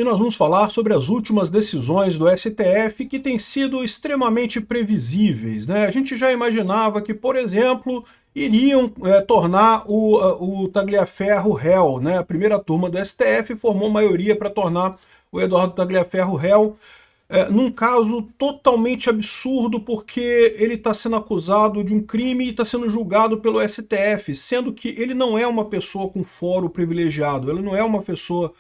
E nós vamos falar sobre as últimas decisões do STF que têm sido extremamente previsíveis, né? A gente já imaginava que, por exemplo, iriam tornar o Tagliaferro réu, né? A primeira turma do STF formou maioria para tornar o Eduardo Tagliaferro réu, num caso totalmente absurdo, porque ele está sendo acusado de um crime e está sendo julgado pelo STF, sendo que ele não é uma pessoa com foro privilegiado, ele não é uma pessoa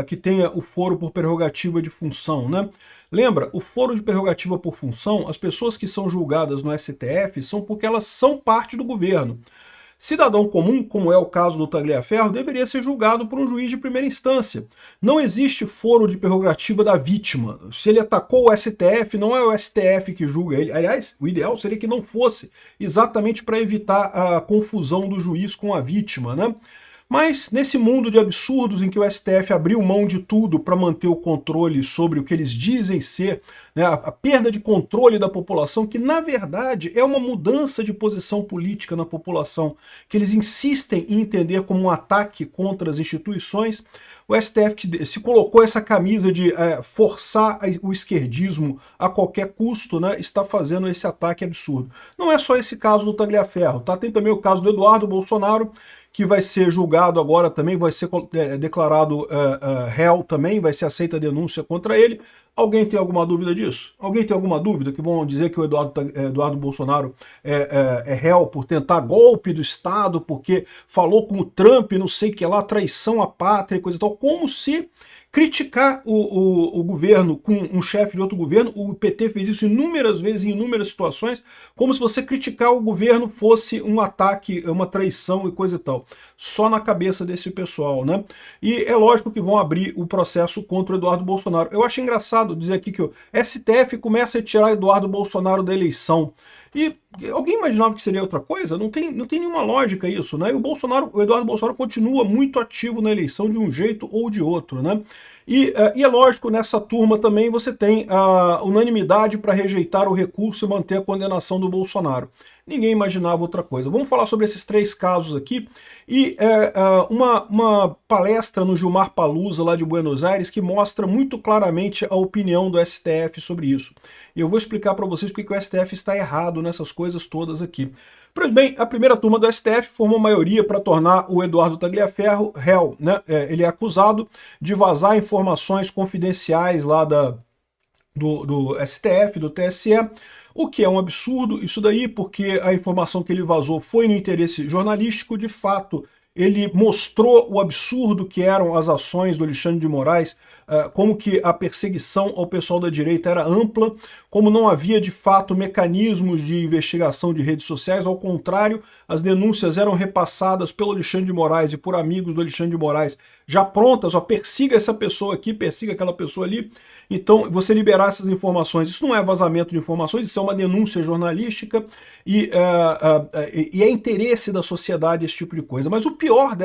que tenha o foro por prerrogativa de função, né? Lembra, o foro de prerrogativa por função, as pessoas que são julgadas no STF são porque elas são parte do governo. Cidadão comum, como é o caso do Tagliaferro, deveria ser julgado por um juiz de primeira instância. Não existe foro de prerrogativa da vítima. Se ele atacou o STF, não é o STF que julga ele. Aliás, o ideal seria que não fosse, exatamente para evitar a confusão do juiz com a vítima, né? Mas nesse mundo de absurdos em que o STF abriu mão de tudo para manter o controle sobre o que eles dizem ser, né, a perda de controle da população, que na verdade é uma mudança de posição política na população, que eles insistem em entender como um ataque contra as instituições, o STF que se colocou essa camisa de forçar o esquerdismo a qualquer custo, né, está fazendo esse ataque absurdo. Não é só esse caso do Tagliaferro, tá? Tem também o caso do Eduardo Bolsonaro, que vai ser julgado agora também, vai ser declarado réu também, vai ser aceita a denúncia contra ele. Alguém tem alguma dúvida disso? Alguém tem alguma dúvida que vão dizer que o Eduardo Bolsonaro é réu por tentar golpe do Estado, porque falou com o Trump, não sei o que lá, traição à pátria e coisa e tal, como se criticar o governo com um chefe de outro governo, o PT fez isso inúmeras vezes, em inúmeras situações, como se você criticar o governo fosse um ataque, uma traição e coisa e tal. Só na cabeça desse pessoal, né? E é lógico que vão abrir o processo contra o Eduardo Bolsonaro. Eu acho engraçado dizer aqui que o STF começa a tirar Eduardo Bolsonaro da eleição. E alguém imaginava que seria outra coisa? Não tem nenhuma lógica isso, né? E o Eduardo Bolsonaro continua muito ativo na eleição de um jeito ou de outro, né? E é lógico, nessa turma também você tem a unanimidade para rejeitar o recurso e manter a condenação do Bolsonaro. Ninguém imaginava outra coisa. Vamos falar sobre esses três casos aqui. E uma palestra no Gilmar Palusa, lá de Buenos Aires, que mostra muito claramente a opinião do STF sobre isso. E eu vou explicar para vocês porque o STF está errado nessas coisas todas aqui. Pois bem, a primeira turma do STF formou maioria para tornar o Eduardo Tagliaferro réu, né? Ele é acusado de vazar informações confidenciais lá do STF, do TSE, o que é um absurdo isso daí, porque a informação que ele vazou foi no interesse jornalístico. De fato, ele mostrou o absurdo que eram as ações do Alexandre de Moraes, como que a perseguição ao pessoal da direita era ampla, como não havia de fato mecanismos de investigação de redes sociais, ao contrário, as denúncias eram repassadas pelo Alexandre de Moraes e por amigos do Alexandre de Moraes, já prontas, ó, persiga essa pessoa aqui, persiga aquela pessoa ali. Então, você liberar essas informações, isso não é vazamento de informações, isso é uma denúncia jornalística e é interesse da sociedade esse tipo de coisa. Mas o pior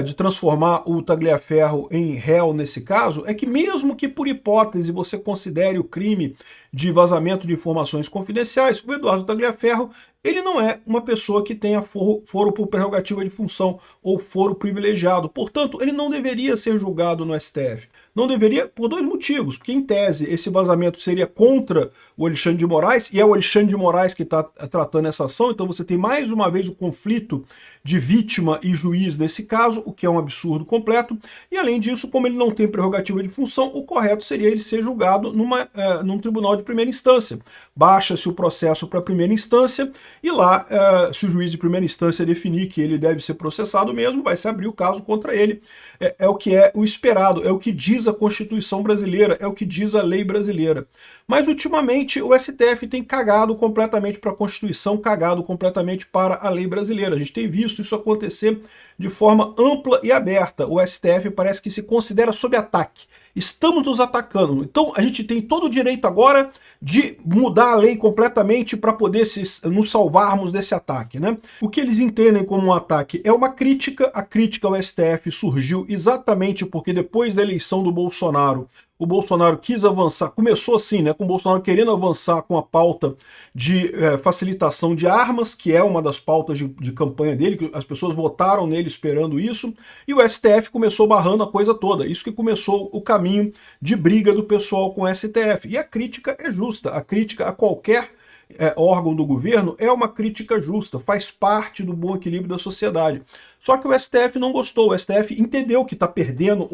de transformar o Tagliaferro em réu nesse caso, é que mesmo que por hipótese você considere o crime de vazamento de informações confidenciais, o Eduardo Tagliaferro, ele não é uma pessoa que tenha foro por prerrogativa de função ou foro privilegiado. Portanto, ele não deveria ser julgado no STF. Não deveria por dois motivos, porque em tese esse vazamento seria contra o Alexandre de Moraes, e é o Alexandre de Moraes que está tratando essa ação, então você tem mais uma vez o conflito de vítima e juiz nesse caso, o que é um absurdo completo, e além disso, como ele não tem prerrogativa de função, o correto seria ele ser julgado num tribunal de primeira instância. Baixa-se o processo para a primeira instância, e lá, se o juiz de primeira instância definir que ele deve ser processado mesmo, vai se abrir o caso contra ele. É o que é o esperado, é o que diz a Constituição brasileira, é o que diz a lei brasileira. Mas ultimamente o STF tem cagado completamente para a Constituição, cagado completamente para a lei brasileira. A gente tem visto isso acontecer de forma ampla e aberta. O STF parece que se considera sob ataque. Estamos nos atacando. Então a gente tem todo o direito agora de mudar a lei completamente para poder nos salvarmos desse ataque, né? O que eles entendem como um ataque é uma crítica. A crítica ao STF surgiu exatamente porque depois da eleição do Bolsonaro, o Bolsonaro quis avançar, começou assim, né, com o Bolsonaro querendo avançar com a pauta de facilitação de armas, que é uma das pautas de campanha dele, que as pessoas votaram nele ele esperando isso, e o STF começou barrando a coisa toda. Isso que começou o caminho de briga do pessoal com o STF. E a crítica é justa, a crítica a qualquer órgão do governo é uma crítica justa, faz parte do bom equilíbrio da sociedade. Só que o STF não gostou, o STF entendeu que está perdendo,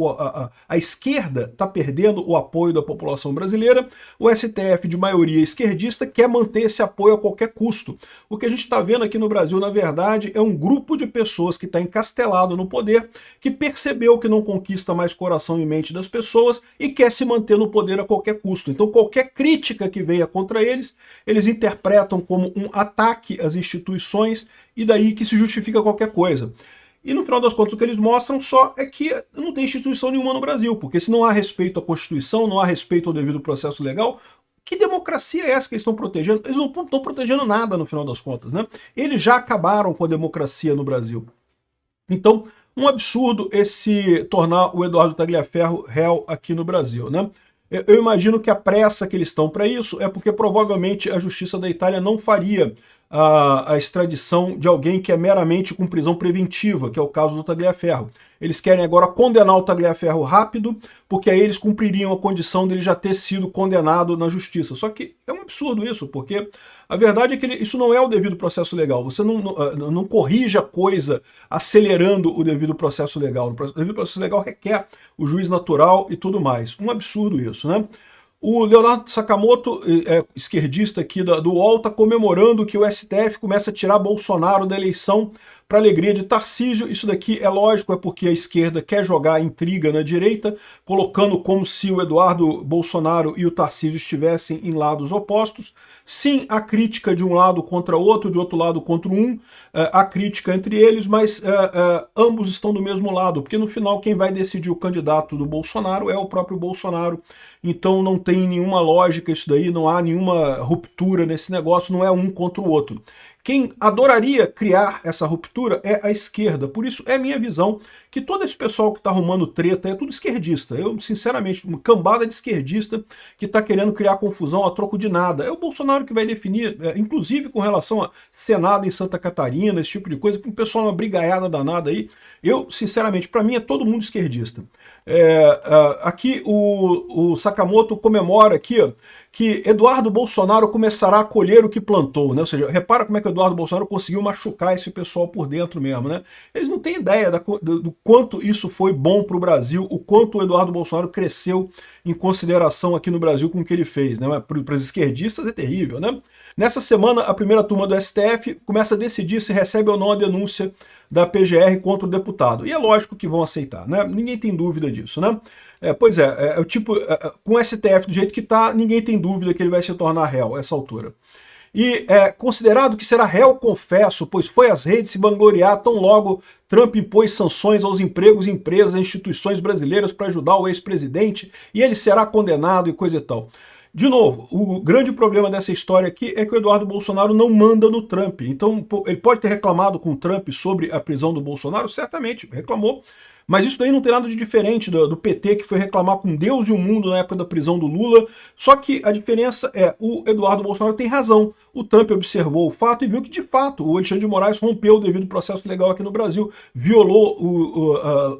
a esquerda está perdendo o apoio da população brasileira, o STF de maioria esquerdista quer manter esse apoio a qualquer custo. O que a gente está vendo aqui no Brasil, na verdade, é um grupo de pessoas que está encastelado no poder, que percebeu que não conquista mais coração e mente das pessoas e quer se manter no poder a qualquer custo. Então qualquer crítica que venha contra eles, eles interpretam como um ataque às instituições e daí que se justifica qualquer coisa. E no final das contas o que eles mostram só é que não tem instituição nenhuma no Brasil, porque se não há respeito à Constituição, não há respeito ao devido processo legal, que democracia é essa que eles estão protegendo? Eles não estão protegendo nada no final das contas, né? Eles já acabaram com a democracia no Brasil. Então, um absurdo esse tornar o Eduardo Tagliaferro réu aqui no Brasil, né? Eu imagino que a pressa que eles estão para isso é porque provavelmente a justiça da Itália não faria a extradição de alguém que é meramente com prisão preventiva, que é o caso do Tagliaferro. Eles querem agora condenar o Tagliaferro rápido, porque aí eles cumpririam a condição dele já ter sido condenado na justiça. Só que é um absurdo isso, porque a verdade é que isso não é o devido processo legal. Você não corrige a coisa acelerando o devido processo legal. O devido processo legal requer o juiz natural e tudo mais. Um absurdo isso, né? O Leonardo Sakamoto, esquerdista aqui do UOL, está comemorando que o STF começa a tirar Bolsonaro da eleição para alegria de Tarcísio. Isso daqui é lógico, é porque a esquerda quer jogar intriga na direita, colocando como se o Eduardo Bolsonaro e o Tarcísio estivessem em lados opostos. Sim, há crítica de um lado contra outro, de outro lado contra um, há crítica entre eles, mas ambos estão do mesmo lado, porque no final quem vai decidir o candidato do Bolsonaro é o próprio Bolsonaro. Então não tem nenhuma lógica isso daí, não há nenhuma ruptura nesse negócio, não é um contra o outro. Quem adoraria criar essa ruptura é a esquerda. Por isso é minha visão que todo esse pessoal que está arrumando treta é tudo esquerdista. Eu, sinceramente, uma cambada de esquerdista que está querendo criar confusão a troco de nada. É o Bolsonaro que vai definir, inclusive com relação a Senado em Santa Catarina, esse tipo de coisa, que o pessoal é uma brigaiada danada aí. Eu, sinceramente, para mim é todo mundo esquerdista. Aqui o Sakamoto comemora aqui, ó, que Eduardo Bolsonaro começará a colher o que plantou, né? Ou seja, repara como é que o Eduardo Bolsonaro conseguiu machucar esse pessoal por dentro mesmo, né? Eles não têm ideia do quanto isso foi bom para o Brasil, o quanto o Eduardo Bolsonaro cresceu em consideração aqui no Brasil com o que ele fez, né? Para os esquerdistas é terrível, né? Nessa semana, a primeira turma do STF começa a decidir se recebe ou não a denúncia da PGR contra o deputado. E é lógico que vão aceitar, né? Ninguém tem dúvida disso, né? Pois é, com o STF do jeito que está, ninguém tem dúvida que ele vai se tornar réu a essa altura. E é considerado que será réu confesso, pois foi às redes se vangloriar tão logo Trump impôs sanções aos empregos, empresas e instituições brasileiras para ajudar o ex-presidente, e ele será condenado e coisa e tal. De novo, o grande problema dessa história aqui é que o Eduardo Bolsonaro não manda no Trump. Então, ele pode ter reclamado com o Trump sobre a prisão do Bolsonaro, certamente, reclamou. Mas isso daí não tem nada de diferente do PT, que foi reclamar com Deus e o mundo na época da prisão do Lula. Só que a diferença é, o Eduardo Bolsonaro tem razão. O Trump observou o fato e viu que, de fato, o Alexandre de Moraes rompeu o devido processo legal aqui no Brasil, violou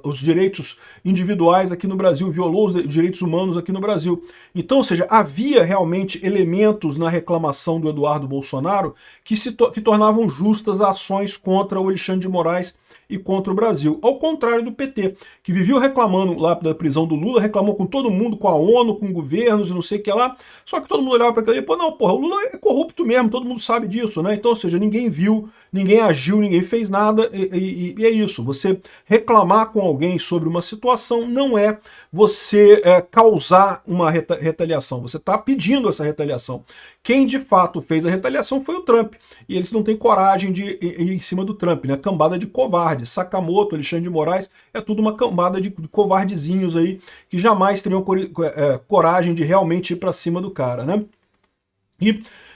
os direitos individuais aqui no Brasil, violou os direitos humanos aqui no Brasil. Então, ou seja, havia realmente elementos na reclamação do Eduardo Bolsonaro que tornavam justas as ações contra o Alexandre de Moraes e contra o Brasil. Ao contrário do PT, que vivia reclamando lá da prisão do Lula, reclamou com todo mundo, com a ONU, com governos e não sei o que lá, só que todo mundo olhava para aquilo e pô, não, porra, o Lula é corrupto mesmo, todo mundo sabe disso, né? Então, ou seja, ninguém viu, ninguém agiu, ninguém fez nada, e é isso. Você reclamar com alguém sobre uma situação não é você causar uma retaliação, você está pedindo essa retaliação. Quem de fato fez a retaliação foi o Trump, e eles não têm coragem de ir em cima do Trump, né? Cambada de covardes, Sakamoto, Alexandre de Moraes, é tudo uma cambada de covardezinhos aí, que jamais teriam coragem de realmente ir para cima do cara, né?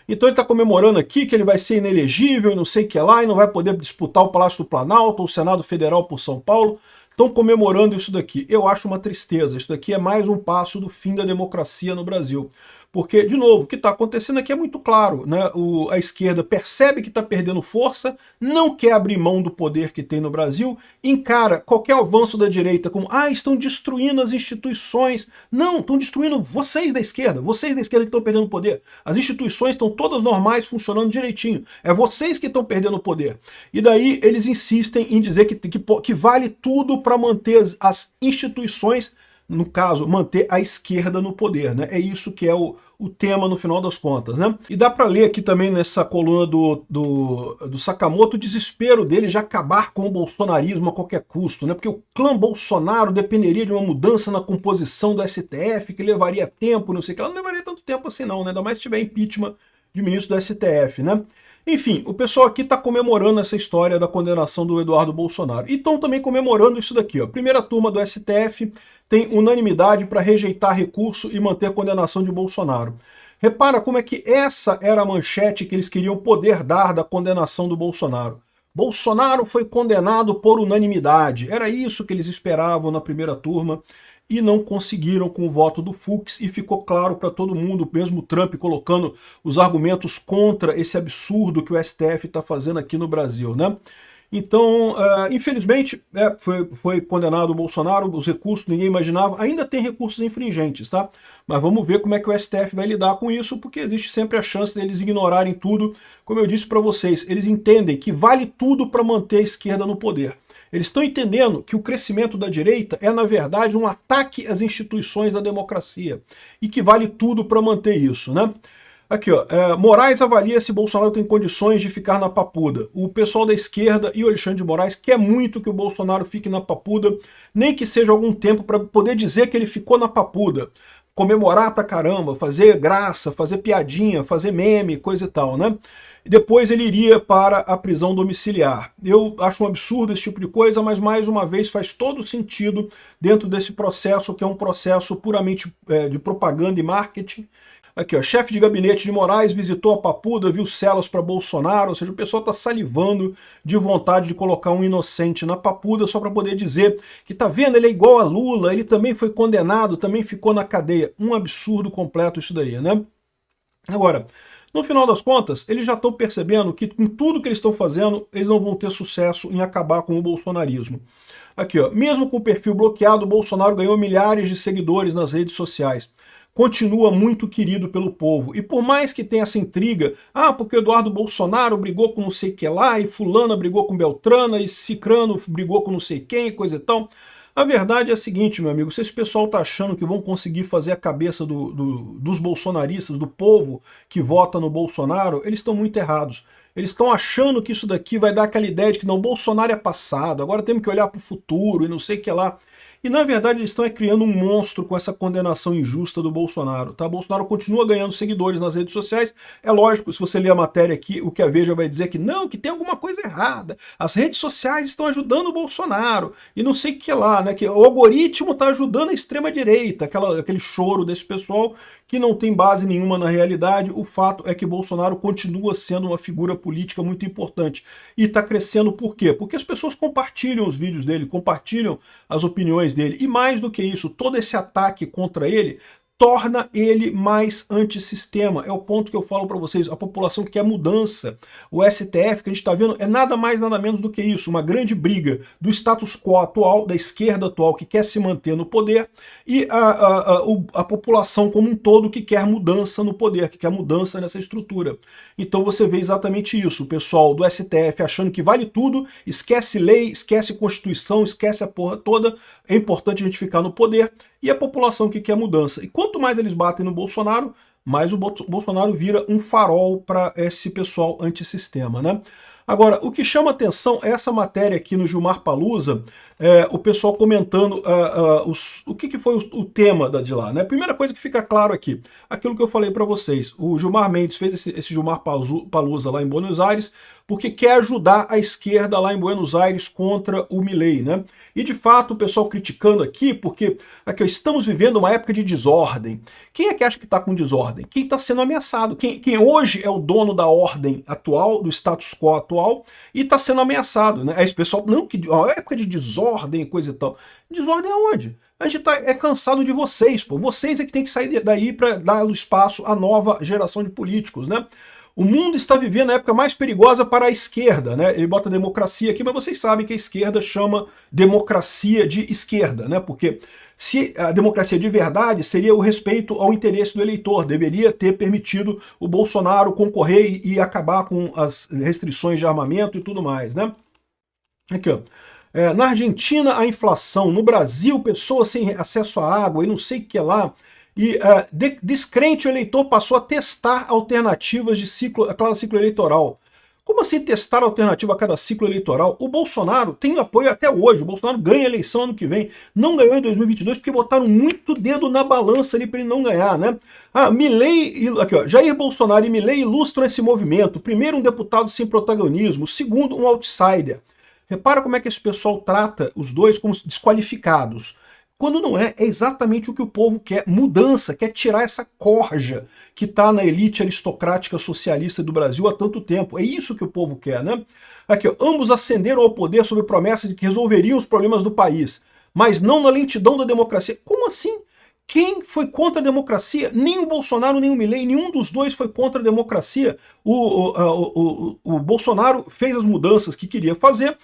Então ele está comemorando aqui que ele vai ser inelegível, não sei o que lá, e não vai poder disputar o Palácio do Planalto ou o Senado Federal por São Paulo. Estão comemorando isso daqui. Eu acho uma tristeza. Isso daqui é mais um passo do fim da democracia no Brasil. Porque, de novo, o que está acontecendo aqui é muito claro, né? A esquerda percebe que está perdendo força, não quer abrir mão do poder que tem no Brasil, encara qualquer avanço da direita como estão destruindo as instituições. Não, estão destruindo vocês da esquerda que estão perdendo poder. As instituições estão todas normais, funcionando direitinho. É vocês que estão perdendo poder. E daí eles insistem em dizer que vale tudo para manter as instituições, no caso, manter a esquerda no poder, né? É isso que é o tema no final das contas, né? E dá para ler aqui também nessa coluna do Sakamoto o desespero dele de acabar com o bolsonarismo a qualquer custo, né? Porque o clã Bolsonaro dependeria de uma mudança na composição do STF, que levaria tempo, não sei o que, ela não levaria tanto tempo assim não, né? Ainda mais se tiver impeachment de ministro do STF, né? Enfim, o pessoal aqui está comemorando essa história da condenação do Eduardo Bolsonaro. E estão também comemorando isso daqui, ó. Primeira turma do STF tem unanimidade para rejeitar recurso e manter a condenação de Bolsonaro. Repara como é que essa era a manchete que eles queriam poder dar da condenação do Bolsonaro. Bolsonaro foi condenado por unanimidade. Era isso que eles esperavam na primeira turma e não conseguiram com o voto do Fux, e ficou claro para todo mundo, mesmo Trump colocando os argumentos contra esse absurdo que o STF está fazendo aqui no Brasil, né? Então, infelizmente, foi condenado o Bolsonaro, os recursos ninguém imaginava, ainda tem recursos infringentes, tá? Mas vamos ver como é que o STF vai lidar com isso, porque existe sempre a chance deles ignorarem tudo. Como eu disse para vocês, eles entendem que vale tudo para manter a esquerda no poder. Eles estão entendendo que o crescimento da direita é, na verdade, um ataque às instituições da democracia, e que vale tudo para manter isso, né? Aqui, ó, Moraes avalia se Bolsonaro tem condições de ficar na papuda. O pessoal da esquerda e o Alexandre de Moraes quer muito que o Bolsonaro fique na papuda, nem que seja algum tempo para poder dizer que ele ficou na papuda. Comemorar pra caramba, fazer graça, fazer piadinha, fazer meme, coisa e tal, né? E depois ele iria para a prisão domiciliar. Eu acho um absurdo esse tipo de coisa, mas mais uma vez faz todo sentido dentro desse processo, que é um processo puramente de propaganda e marketing. Aqui, ó, chefe de gabinete de Moraes visitou a papuda, viu celas para Bolsonaro, ou seja, o pessoal está salivando de vontade de colocar um inocente na papuda só para poder dizer que tá vendo, ele é igual a Lula, ele também foi condenado, também ficou na cadeia. Um absurdo completo isso daí, né? Agora, no final das contas, eles já estão percebendo que com tudo que eles estão fazendo, eles não vão ter sucesso em acabar com o bolsonarismo. Aqui, ó, mesmo com o perfil bloqueado, o Bolsonaro ganhou milhares de seguidores nas redes sociais. Continua muito querido pelo povo. E por mais que tenha essa intriga, porque Eduardo Bolsonaro brigou com não sei que lá, e fulana brigou com Beltrana, e Cicrano brigou com não sei quem, e coisa e tal, a verdade é a seguinte, meu amigo, se esse pessoal tá achando que vão conseguir fazer a cabeça dos bolsonaristas, do povo que vota no Bolsonaro, eles estão muito errados. Eles estão achando que isso daqui vai dar aquela ideia de que não, Bolsonaro é passado, agora temos que olhar para o futuro e não sei o que lá. E na verdade eles estão criando um monstro com essa condenação injusta do Bolsonaro, tá? Bolsonaro continua ganhando seguidores nas redes sociais. É lógico, se você ler a matéria aqui, o que a Veja vai dizer que não, que tem alguma coisa errada. As redes sociais estão ajudando o Bolsonaro e não sei o que lá, né? Que o algoritmo está ajudando a extrema-direita, aquele choro desse pessoal que não tem base nenhuma na realidade. O fato é que Bolsonaro continua sendo uma figura política muito importante. E está crescendo por quê? Porque as pessoas compartilham os vídeos dele, compartilham as opiniões dele. E mais do que isso, todo esse ataque contra ele torna ele mais antissistema. É o ponto que eu falo para vocês. A população quer mudança. O STF, que a gente está vendo, é nada mais, nada menos do que isso. Uma grande briga do status quo atual, da esquerda atual, que quer se manter no poder, e a população como um todo que quer mudança no poder, que quer mudança nessa estrutura. Então você vê exatamente isso. O pessoal do STF achando que vale tudo, esquece lei, esquece Constituição, esquece a porra toda. É importante a gente ficar no poder. E a população que quer mudança. E quanto mais eles batem no Bolsonaro, mais o Bolsonaro vira um farol para esse pessoal antissistema, né? Agora, o que chama atenção é essa matéria aqui no Gilmar Palusa, o pessoal comentando o que foi o tema de lá, né? Primeira coisa que fica claro aqui, aquilo que eu falei para vocês, o Gilmar Mendes fez esse Gilmar Palusa lá em Buenos Aires, porque quer ajudar a esquerda lá em Buenos Aires contra o Milei, né? E de fato o pessoal criticando aqui, porque aqui, estamos vivendo uma época de desordem. Quem é que acha que está com desordem? Quem está sendo ameaçado. Quem hoje é o dono da ordem atual, do status quo atual, e está sendo ameaçado, né? Aí esse pessoal, não, que uma época de desordem, coisa e tal. Desordem aonde? A gente é cansado de vocês, pô. Vocês é que tem que sair daí para dar espaço à nova geração de políticos, né? O mundo está vivendo a época mais perigosa para a esquerda, né? Ele bota democracia aqui, mas vocês sabem que a esquerda chama democracia de esquerda, né? Porque se a democracia de verdade seria o respeito ao interesse do eleitor, deveria ter permitido o Bolsonaro concorrer e acabar com as restrições de armamento e tudo mais, né? Aqui, ó. Na Argentina, a inflação. No Brasil, pessoas sem acesso à água e não sei o que lá. E descrente, o eleitor passou a testar alternativas a cada ciclo eleitoral. Como assim testar alternativa a cada ciclo eleitoral? O Bolsonaro tem apoio até hoje. O Bolsonaro ganha a eleição ano que vem. Não ganhou em 2022 porque botaram muito dedo na balança ali para ele não ganhar, né? Aqui, ó, Jair Bolsonaro e Milei ilustram esse movimento. Primeiro, um deputado sem protagonismo. Segundo, um outsider. Repara como é que esse pessoal trata os dois como desqualificados. Quando não é exatamente o que o povo quer, mudança, quer tirar essa corja que está na elite aristocrática socialista do Brasil há tanto tempo. É isso que o povo quer, né? Aqui, ó, ambos ascenderam ao poder sob promessa de que resolveriam os problemas do país, mas não na lentidão da democracia. Como assim? Quem foi contra a democracia? Nem o Bolsonaro, nem o Milei, nenhum dos dois foi contra a democracia. O Bolsonaro fez as mudanças que queria fazer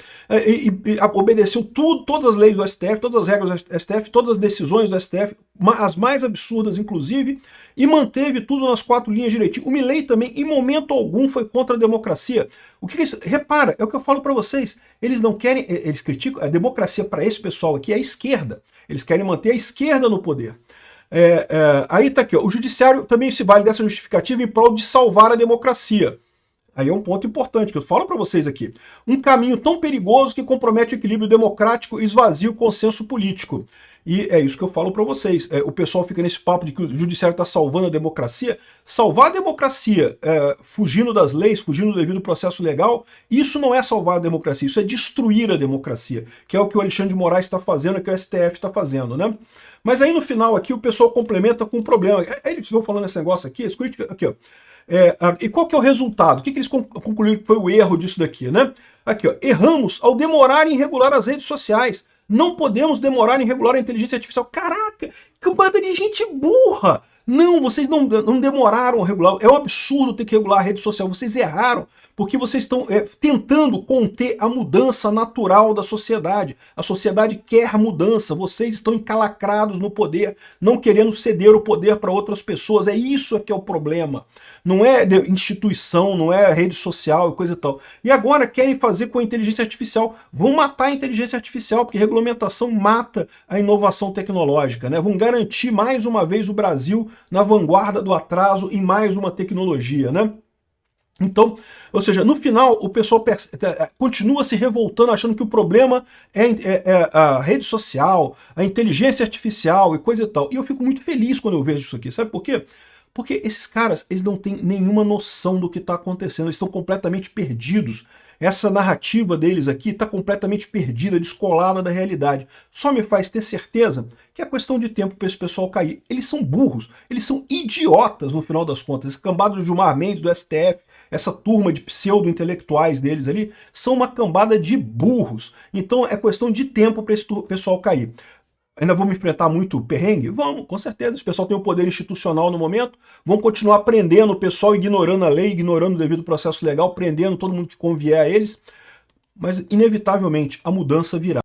e obedeceu todas as leis do STF, todas as regras do STF, todas as decisões do STF, as mais absurdas inclusive, e manteve tudo nas 4 linhas direitinho. O Milei também, em momento algum, foi contra a democracia. O que eles, repara, é o que eu falo para vocês, eles não querem, eles criticam, a democracia para esse pessoal aqui é a esquerda. Eles querem manter a esquerda no poder. Aí tá aqui, ó, o judiciário também se vale dessa justificativa em prol de salvar a democracia. Aí é um ponto importante que eu falo para vocês aqui. Um caminho tão perigoso que compromete o equilíbrio democrático e esvazia o consenso político. E é isso que eu falo para vocês. O pessoal fica nesse papo de que o judiciário está salvando a democracia. Salvar a democracia fugindo das leis, fugindo do devido processo legal, isso não é salvar a democracia, isso é destruir a democracia, que é o que o Alexandre de Moraes está fazendo, é o que o STF está fazendo, né? Mas aí no final aqui o pessoal complementa com um problema. Eles vão falando esse negócio aqui, aqui, ó. E qual que é o resultado? O que eles concluíram que foi o erro disso daqui, né? Aqui, ó, erramos ao demorar em regular as redes sociais. Não podemos demorar em regular a inteligência artificial. Caraca, que banda de gente burra! Não, vocês não demoraram a regular. É um absurdo ter que regular a rede social. Vocês erraram, porque vocês estão tentando conter a mudança natural da sociedade. A sociedade quer mudança. Vocês estão encalacrados no poder, não querendo ceder o poder para outras pessoas. É isso que é o problema. Não é instituição, não é rede social e coisa e tal. E agora querem fazer com a inteligência artificial. Vão matar a inteligência artificial, porque regulamentação mata a inovação tecnológica, né? Vão garantir mais uma vez o Brasil na vanguarda do atraso em mais uma tecnologia, né? Então, ou seja, no final o pessoal continua se revoltando, achando que o problema é a rede social, a inteligência artificial e coisa e tal. E eu fico muito feliz quando eu vejo isso aqui. Sabe por quê? Porque esses caras, eles não têm nenhuma noção do que está acontecendo, eles estão completamente perdidos. Essa narrativa deles aqui está completamente perdida, descolada da realidade. Só me faz ter certeza que é questão de tempo para esse pessoal cair. Eles são burros, eles são idiotas no final das contas. Esse cambado do Gilmar Mendes, do STF, essa turma de pseudo-intelectuais deles ali, são uma cambada de burros. Então é questão de tempo para esse pessoal cair. Ainda vamos enfrentar muito perrengue? Vamos, com certeza. Esse pessoal tem um poder institucional no momento, vão continuar prendendo o pessoal, ignorando a lei, ignorando o devido processo legal, prendendo todo mundo que convier a eles, mas inevitavelmente a mudança virá.